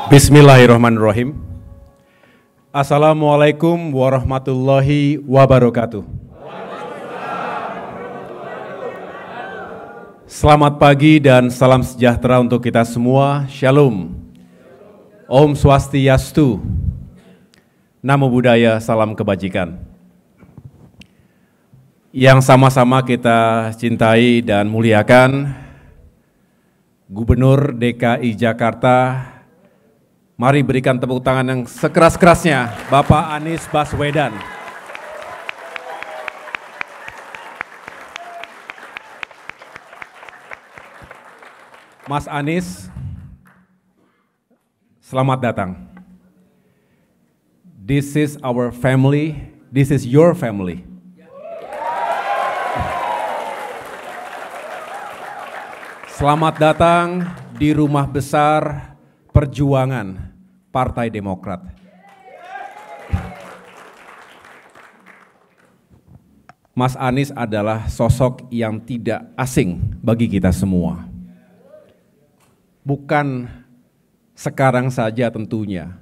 Bismillahirrahmanirrahim. Assalamualaikum warahmatullahi wabarakatuh. Selamat pagi dan salam sejahtera untuk kita semua. Shalom. Om Swastiastu. Namo Buddhaya, salam kebajikan. Yang sama-sama kita cintai dan muliakan, Gubernur DKI Jakarta. Mari berikan tepuk tangan yang sekeras-kerasnya, Bapak Anies Baswedan. Mas Anies, selamat datang. This is our family, this is your family. Selamat datang di rumah besar perjuangan Partai Demokrat. Mas Anies adalah sosok yang tidak asing bagi kita semua. Bukan sekarang saja tentunya.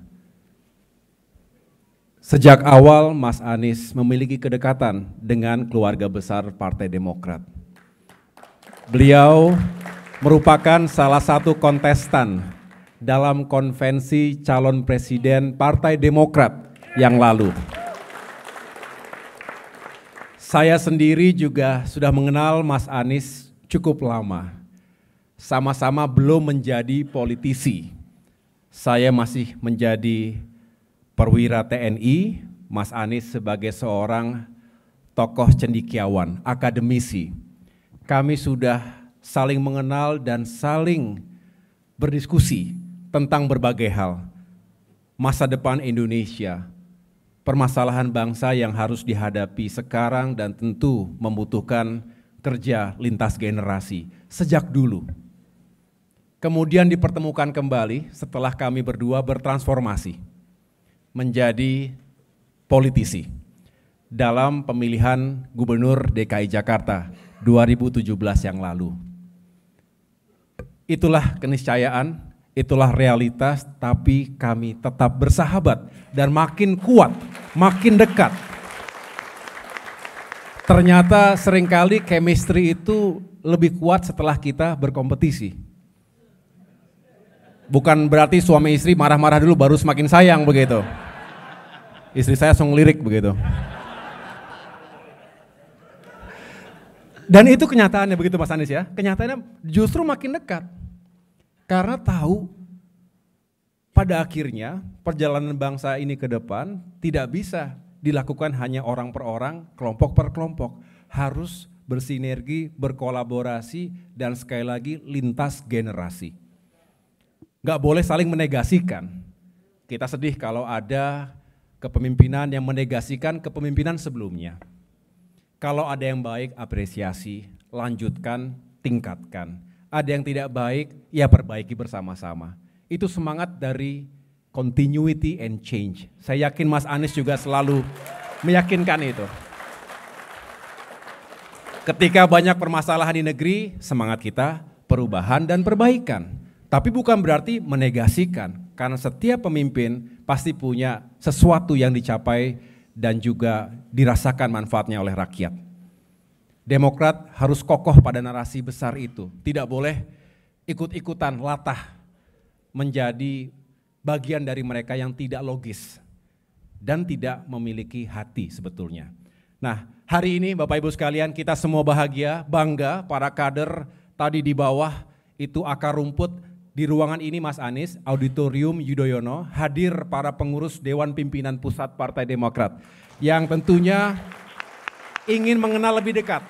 Sejak awal Mas Anies memiliki kedekatan dengan keluarga besar Partai Demokrat. Beliau merupakan salah satu kontestan dalam konvensi calon presiden Partai Demokrat yang lalu. Saya sendiri juga sudah mengenal Mas Anies cukup lama. Sama-sama belum menjadi politisi. Saya masih menjadi perwira TNI, Mas Anies sebagai seorang tokoh cendekiawan, akademisi. Kami sudah saling mengenal dan saling berdiskusi tentang berbagai hal, masa depan Indonesia, permasalahan bangsa yang harus dihadapi sekarang dan tentu membutuhkan kerja lintas generasi sejak dulu. Kemudian dipertemukan kembali setelah kami berdua bertransformasi menjadi politisi dalam pemilihan Gubernur DKI Jakarta 2017 yang lalu. Itulah keniscayaan, itulah realitas, tapi kami tetap bersahabat dan makin kuat, makin dekat. Ternyata seringkali chemistry itu lebih kuat setelah kita berkompetisi. Bukan berarti suami istri marah-marah dulu baru semakin sayang begitu. Istri saya langsung lirik begitu. Dan itu kenyataannya begitu Mas Anies ya, kenyataannya justru makin dekat. Karena tahu pada akhirnya perjalanan bangsa ini ke depan tidak bisa dilakukan hanya orang per orang, kelompok per kelompok. Harus bersinergi, berkolaborasi, dan sekali lagi lintas generasi. Nggak boleh saling menegasikan. Kita sedih kalau ada kepemimpinan yang menegasikan kepemimpinan sebelumnya. Kalau ada yang baik, apresiasi, lanjutkan, tingkatkan. Ada yang tidak baik, ya perbaiki bersama-sama. Itu semangat dari continuity and change. Saya yakin Mas Anies juga selalu meyakinkan itu. Ketika banyak permasalahan di negeri, semangat kita perubahan dan perbaikan. Tapi bukan berarti menegasikan, karena setiap pemimpin pasti punya sesuatu yang dicapai dan juga dirasakan manfaatnya oleh rakyat. Demokrat harus kokoh pada narasi besar itu, tidak boleh ikut-ikutan latah menjadi bagian dari mereka yang tidak logis dan tidak memiliki hati sebetulnya. Nah, hari ini Bapak Ibu sekalian kita semua bahagia, bangga para kader tadi di bawah itu akar rumput. Di ruangan ini Mas Anies, Auditorium Yudhoyono, hadir para pengurus Dewan Pimpinan Pusat Partai Demokrat yang tentunya ingin mengenal lebih dekat.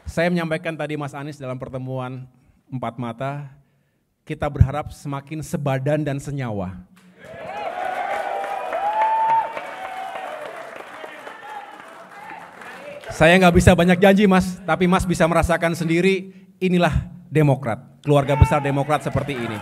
Saya menyampaikan tadi Mas Anies dalam pertemuan empat mata, kita berharap semakin sebadan dan senyawa. Saya nggak bisa banyak janji Mas, tapi Mas bisa merasakan sendiri inilah Demokrat, keluarga besar Demokrat seperti ini.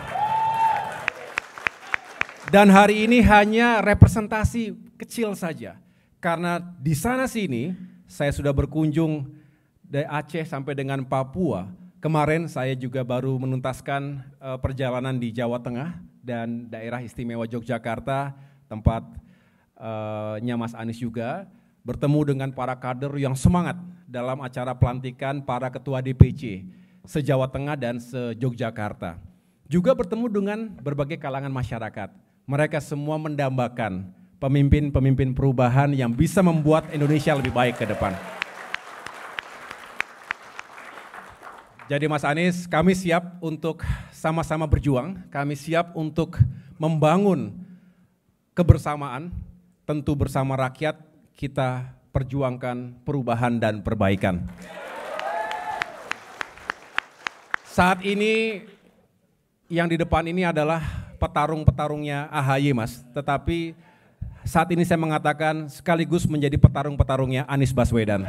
Dan hari ini hanya representasi kecil saja, karena di sana sini saya sudah berkunjung dari Aceh sampai dengan Papua. Kemarin saya juga baru menuntaskan perjalanan di Jawa Tengah dan daerah istimewa Yogyakarta, tempatnya Mas Anies juga, bertemu dengan para kader yang semangat dalam acara pelantikan para ketua DPC se-Jawa Tengah dan se-Yogyakarta. Juga bertemu dengan berbagai kalangan masyarakat. Mereka semua mendambakan pemimpin-pemimpin perubahan yang bisa membuat Indonesia lebih baik ke depan. Jadi Mas Anies, kami siap untuk sama-sama berjuang, kami siap untuk membangun kebersamaan, tentu bersama rakyat kita perjuangkan perubahan dan perbaikan. Saat ini yang di depan ini adalah petarung-petarungnya AHY Mas, tetapi saat ini saya mengatakan sekaligus menjadi petarung-petarungnya Anies Baswedan.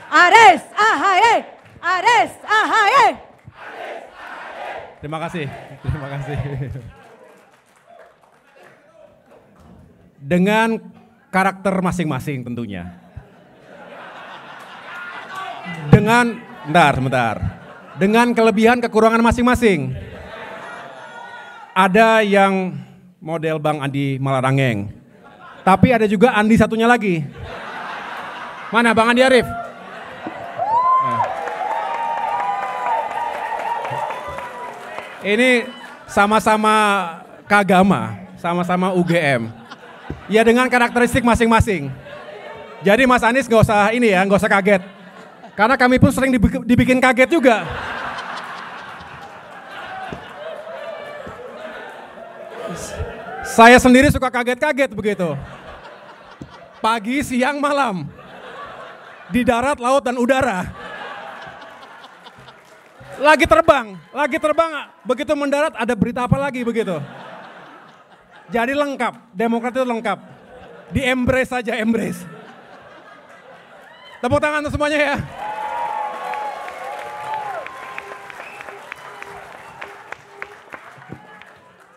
Anies AHY, Anies AHY. Terima kasih. Dengan karakter masing-masing tentunya. Dengan kelebihan kekurangan masing-masing. Ada yang model Bang Andi Malarangeng, tapi ada juga Andi satunya lagi. Mana Bang Andi Arief? Ini sama-sama Kagama, sama-sama UGM. Ya dengan karakteristik masing-masing. Jadi Mas Anies nggak usah kaget. Karena kami pun sering dibikin kaget juga. Saya sendiri suka kaget-kaget begitu. Pagi, siang, malam. Di darat, laut, dan udara. Lagi terbang, begitu mendarat ada berita apa lagi begitu. Jadi lengkap, Demokrat itu lengkap. Di-embrace saja, embrace. Tepuk tangan untuk semuanya ya.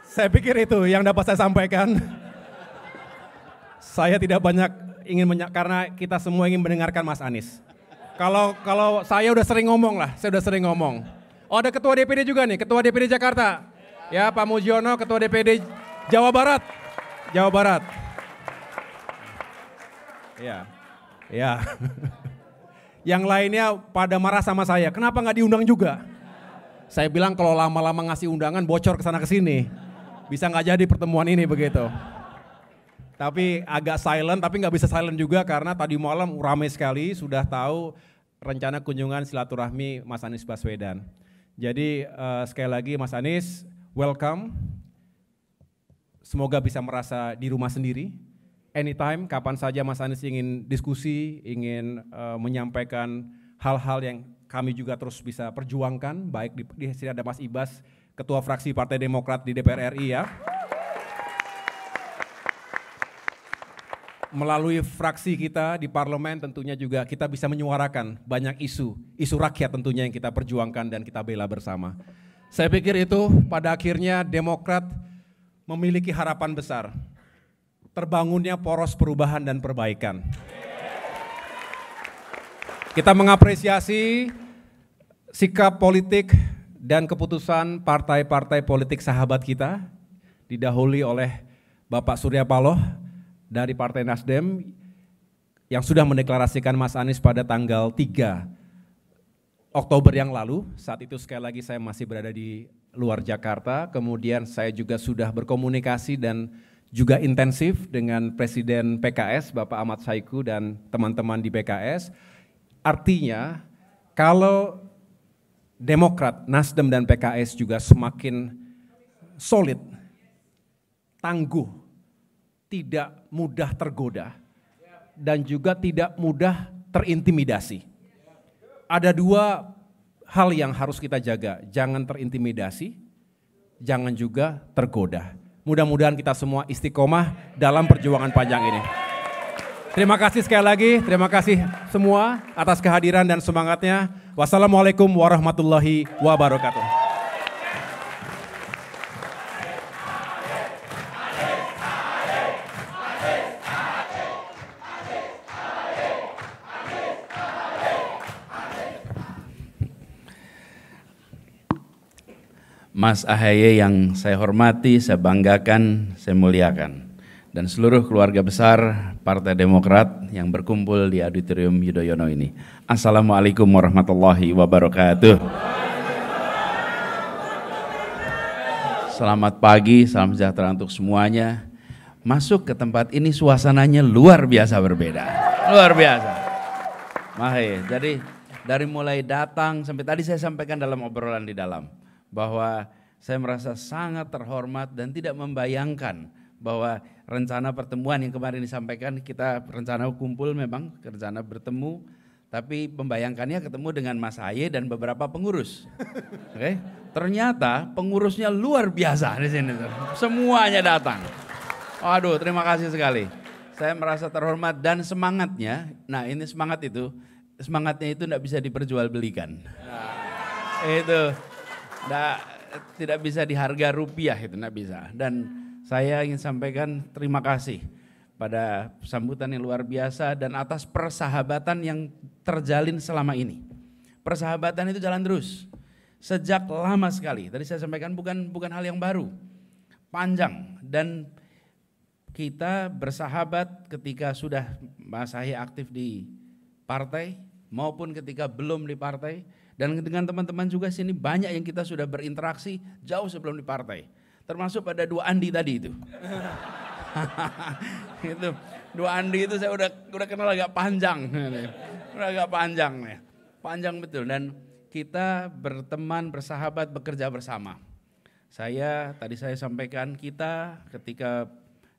Saya pikir itu yang dapat saya sampaikan. Saya tidak banyak karena kita semua ingin mendengarkan Mas Anies. Kalau saya udah sering ngomong. Oh ada ketua DPD juga nih, ketua DPD Jakarta. Ya Pak Mujiono, ketua DPD Jawa Barat. Ya. Yang lainnya pada marah sama saya, kenapa nggak diundang juga? Saya bilang kalau lama-lama ngasih undangan bocor ke sana ke sini. Bisa nggak jadi pertemuan ini begitu. Tapi agak silent, tapi nggak bisa silent juga karena tadi malam ramai sekali sudah tahu rencana kunjungan silaturahmi Mas Anies Baswedan. Jadi sekali lagi Mas Anies, welcome. Semoga bisa merasa di rumah sendiri. Anytime, kapan saja Mas Anies ingin diskusi, ingin menyampaikan hal-hal yang kami juga terus bisa perjuangkan. Baik di sini ada Mas Ibas, Ketua Fraksi Partai Demokrat di DPR RI ya. Melalui fraksi kita di parlemen tentunya juga kita bisa menyuarakan banyak isu rakyat tentunya yang kita perjuangkan dan kita bela bersama. Saya pikir itu pada akhirnya Demokrat memiliki harapan besar, terbangunnya poros perubahan dan perbaikan. Kita mengapresiasi sikap politik dan keputusan partai-partai politik sahabat kita, didahului oleh Bapak Surya Paloh, dari Partai Nasdem yang sudah mendeklarasikan Mas Anies pada tanggal 3 Oktober yang lalu. Saat itu sekali lagi saya masih berada di luar Jakarta, kemudian saya juga sudah berkomunikasi dan juga intensif dengan Presiden PKS Bapak Ahmad Saiku dan teman-teman di PKS. Artinya kalau Demokrat, Nasdem dan PKS juga semakin solid, tangguh, tidak mudah tergoda, dan juga tidak mudah terintimidasi. Ada dua hal yang harus kita jaga, jangan terintimidasi, jangan juga tergoda. Mudah-mudahan kita semua istiqomah dalam perjuangan panjang ini. Terima kasih sekali lagi, terima kasih semua atas kehadiran dan semangatnya. Wassalamualaikum warahmatullahi wabarakatuh. Mas AHY yang saya hormati, saya banggakan, saya muliakan, dan seluruh keluarga besar Partai Demokrat yang berkumpul di Auditorium Yudhoyono ini. Assalamualaikum warahmatullahi wabarakatuh. Selamat pagi, salam sejahtera untuk semuanya. Masuk ke tempat ini suasananya luar biasa berbeda, luar biasa. Jadi dari mulai datang sampai tadi saya sampaikan dalam obrolan di dalam, bahwa saya merasa sangat terhormat dan tidak membayangkan bahwa rencana pertemuan yang kemarin disampaikan, kita rencana kumpul memang, rencana bertemu, tapi membayangkannya ketemu dengan Mas AHY dan beberapa pengurus. Oke, ternyata pengurusnya luar biasa di sini, semuanya datang. Aduh, terima kasih sekali. Saya merasa terhormat dan semangatnya, nah ini semangatnya itu tidak bisa diperjualbelikan. Itu tidak bisa diharga rupiah, itu tidak bisa. Dan saya ingin sampaikan terima kasih pada sambutan yang luar biasa dan atas persahabatan yang terjalin selama ini. Persahabatan itu jalan terus sejak lama sekali. Tadi saya sampaikan bukan hal yang baru, panjang, dan kita bersahabat ketika sudah Mas AHY aktif di partai maupun ketika belum di partai. Dan dengan teman-teman juga sini banyak yang kita sudah berinteraksi jauh sebelum di partai. Termasuk pada dua Andi tadi itu. Itu dua Andi itu saya udah kenal agak panjang. Udah agak panjang nih. Panjang betul, dan kita berteman, bersahabat, bekerja bersama. Tadi saya sampaikan, kita ketika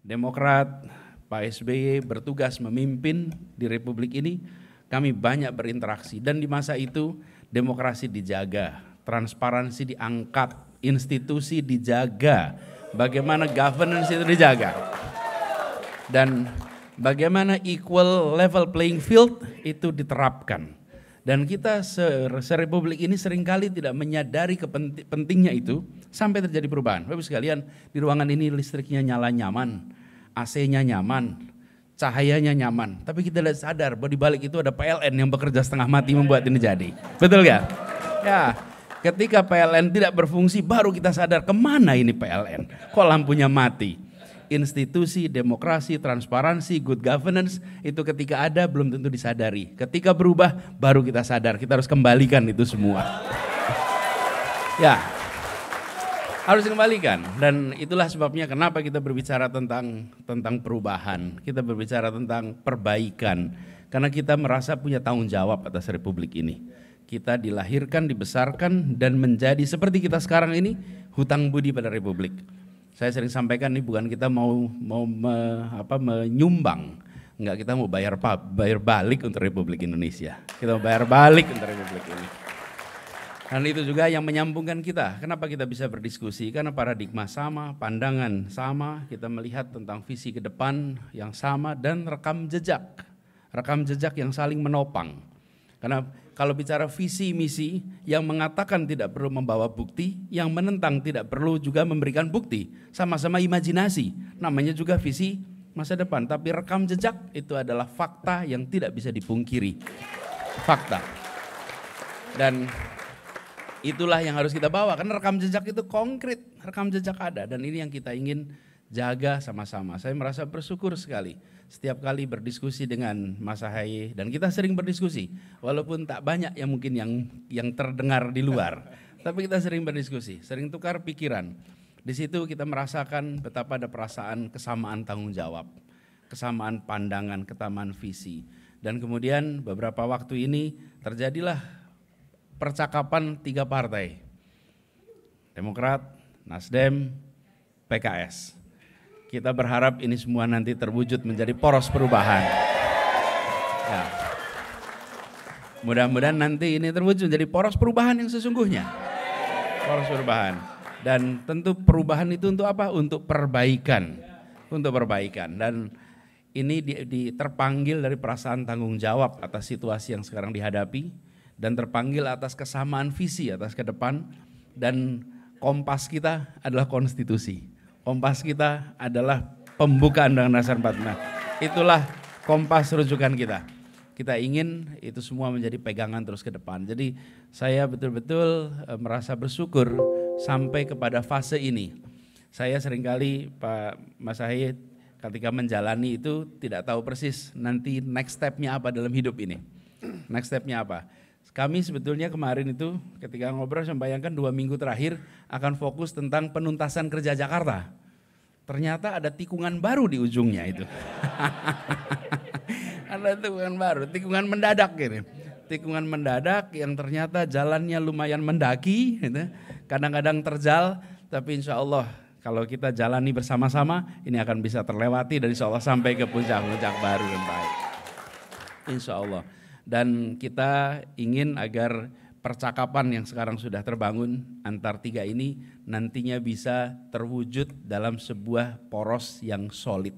Demokrat, Pak SBY bertugas memimpin di Republik ini, kami banyak berinteraksi, dan di masa itu demokrasi dijaga, transparansi diangkat, institusi dijaga, bagaimana governance itu dijaga, dan bagaimana equal level playing field itu diterapkan. Dan kita se-Republik ini seringkali tidak menyadari pentingnya itu sampai terjadi perubahan. Bapak sekalian, di ruangan ini listriknya nyala nyaman, AC-nya nyaman, cahayanya nyaman, tapi kita tidak sadar bahwa di balik itu ada PLN yang bekerja setengah mati membuat ini jadi. Betul gak? Ya, ketika PLN tidak berfungsi baru kita sadar kemana ini PLN, kok lampunya mati. Institusi, demokrasi, transparansi, good governance itu ketika ada belum tentu disadari. Ketika berubah baru kita sadar, kita harus kembalikan itu semua. Ya, harus dikembalikan, dan itulah sebabnya kenapa kita berbicara tentang perubahan, kita berbicara tentang perbaikan, karena kita merasa punya tanggung jawab atas Republik ini. Kita dilahirkan, dibesarkan, dan menjadi seperti kita sekarang ini, hutang budi pada Republik. Saya sering sampaikan ini bukan kita mau menyumbang, enggak, kita mau bayar balik untuk Republik Indonesia. Kita mau bayar balik untuk Republik ini. Dan itu juga yang menyambungkan kita. Kenapa kita bisa berdiskusi? Karena paradigma sama, pandangan sama, kita melihat tentang visi ke depan yang sama, dan rekam jejak yang saling menopang. Karena kalau bicara visi misi, yang mengatakan tidak perlu membawa bukti, yang menentang tidak perlu juga memberikan bukti. Sama-sama imajinasi, namanya juga visi masa depan. Tapi rekam jejak itu adalah fakta yang tidak bisa dipungkiri. Fakta. Dan itulah yang harus kita bawa, karena rekam jejak itu konkret, rekam jejak ada, dan ini yang kita ingin jaga sama-sama. Saya merasa bersyukur sekali setiap kali berdiskusi dengan Mas AHY, dan kita sering berdiskusi, walaupun tak banyak yang mungkin yang terdengar di luar, tapi kita sering berdiskusi, sering tukar pikiran. Di situ kita merasakan betapa ada perasaan kesamaan tanggung jawab, kesamaan pandangan, kesamaan visi, dan kemudian beberapa waktu ini terjadilah percakapan tiga partai, Demokrat, Nasdem, PKS. Kita berharap ini semua nanti terwujud menjadi poros perubahan. Ya. Mudah-mudahan nanti ini terwujud menjadi poros perubahan yang sesungguhnya. Poros perubahan. Dan tentu perubahan itu untuk apa? Untuk perbaikan. Untuk perbaikan. Dan ini terpanggil dari perasaan tanggung jawab atas situasi yang sekarang dihadapi, dan terpanggil atas kesamaan visi atas ke depan, dan kompas kita adalah konstitusi. Kompas kita adalah pembukaan Undang-Undang Dasar 45. Itulah kompas rujukan kita. Kita ingin itu semua menjadi pegangan terus ke depan. Jadi saya betul-betul merasa bersyukur sampai kepada fase ini. Saya seringkali Pak Mas Ahaye ketika menjalani itu tidak tahu persis nanti next step-nya apa dalam hidup ini. Next step-nya apa? Kami sebetulnya kemarin itu ketika ngobrol saya bayangkan 2 minggu terakhir akan fokus tentang penuntasan kerja Jakarta. Ternyata ada tikungan baru di ujungnya itu. Ada tikungan baru, tikungan mendadak gitu. Tikungan mendadak yang ternyata jalannya lumayan mendaki, gitu. Kadang-kadang terjal, tapi insya Allah kalau kita jalani bersama-sama ini akan bisa terlewati dan insya Allah sampai ke puncak-puncak baru yang baik. Insya Allah. Dan kita ingin agar percakapan yang sekarang sudah terbangun antar 3 ini nantinya bisa terwujud dalam sebuah poros yang solid.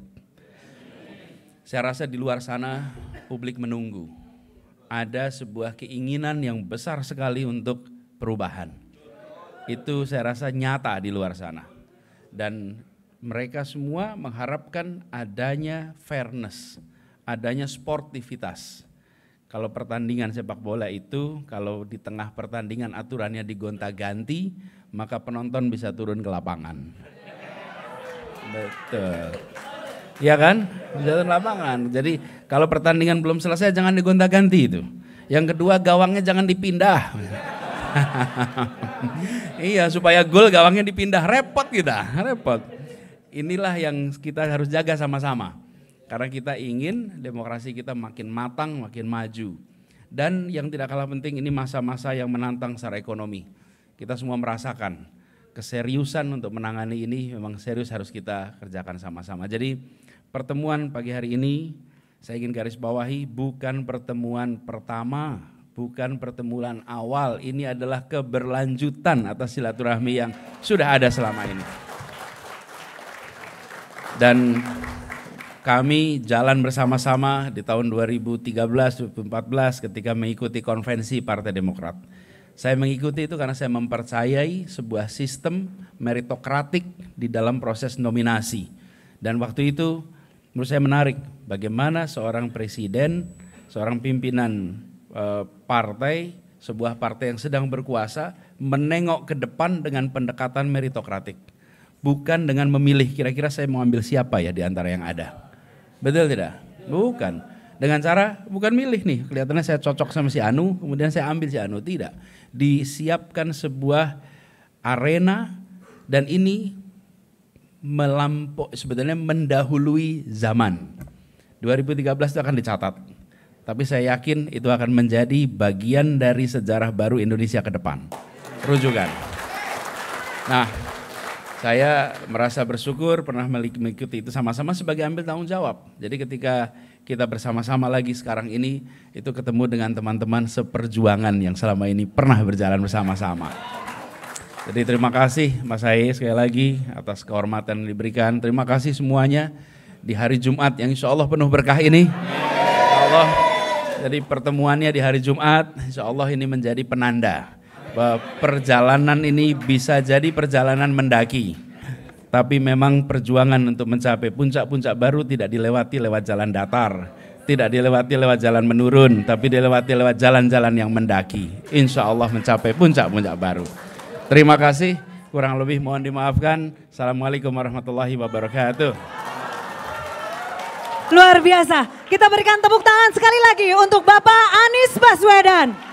Saya rasa di luar sana publik menunggu. Ada sebuah keinginan yang besar sekali untuk perubahan. Itu saya rasa nyata di luar sana. Dan mereka semua mengharapkan adanya fairness, adanya sportivitas. Kalau pertandingan sepak bola itu, kalau di tengah pertandingan aturannya digonta-ganti, maka penonton bisa turun ke lapangan. Betul. Iya kan? Bisa turun lapangan. Jadi kalau pertandingan belum selesai jangan digonta-ganti itu. Yang kedua gawangnya jangan dipindah. Iya, supaya gol gawangnya dipindah, repot kita, repot. Inilah yang kita harus jaga sama-sama. Karena kita ingin demokrasi kita makin matang, makin maju. Dan yang tidak kalah penting ini masa-masa yang menantang secara ekonomi. Kita semua merasakan keseriusan untuk menangani ini memang serius harus kita kerjakan sama-sama. Jadi pertemuan pagi hari ini saya ingin garis bawahi bukan pertemuan pertama, bukan pertemuan awal, ini adalah keberlanjutan atas silaturahmi yang sudah ada selama ini. Dan kami jalan bersama-sama di tahun 2013-2014 ketika mengikuti konvensi Partai Demokrat. Saya mengikuti itu karena saya mempercayai sebuah sistem meritokratik di dalam proses nominasi. Dan waktu itu menurut saya menarik bagaimana seorang presiden, seorang pimpinan partai, sebuah partai yang sedang berkuasa menengok ke depan dengan pendekatan meritokratik. Bukan dengan memilih kira-kira saya mau ambil siapa ya di antara yang ada. Betul tidak? Bukan. Dengan cara bukan milih nih, kelihatannya saya cocok sama si Anu, kemudian saya ambil si Anu. Tidak. Disiapkan sebuah arena dan ini sebetulnya mendahului zaman. 2013 itu akan dicatat. Tapi saya yakin itu akan menjadi bagian dari sejarah baru Indonesia ke depan. Rujukan. Nah, saya merasa bersyukur pernah mengikuti itu sama-sama sebagai ambil tanggung jawab. Jadi ketika kita bersama-sama lagi sekarang ini, itu ketemu dengan teman-teman seperjuangan yang selama ini pernah berjalan bersama-sama. Jadi terima kasih Mas Ahaye sekali lagi atas kehormatan yang diberikan. Terima kasih semuanya di hari Jumat yang insya Allah penuh berkah ini. Insya Allah. Jadi pertemuannya di hari Jumat, insya Allah ini menjadi penanda bahwa perjalanan ini bisa jadi perjalanan mendaki. Tapi memang perjuangan untuk mencapai puncak-puncak baru tidak dilewati lewat jalan datar, tidak dilewati lewat jalan menurun, tapi dilewati lewat jalan-jalan yang mendaki. Insya Allah mencapai puncak-puncak baru. Terima kasih, kurang lebih mohon dimaafkan. Assalamualaikum warahmatullahi wabarakatuh. Luar biasa. Kita berikan tepuk tangan sekali lagi untuk Bapak Anies Baswedan.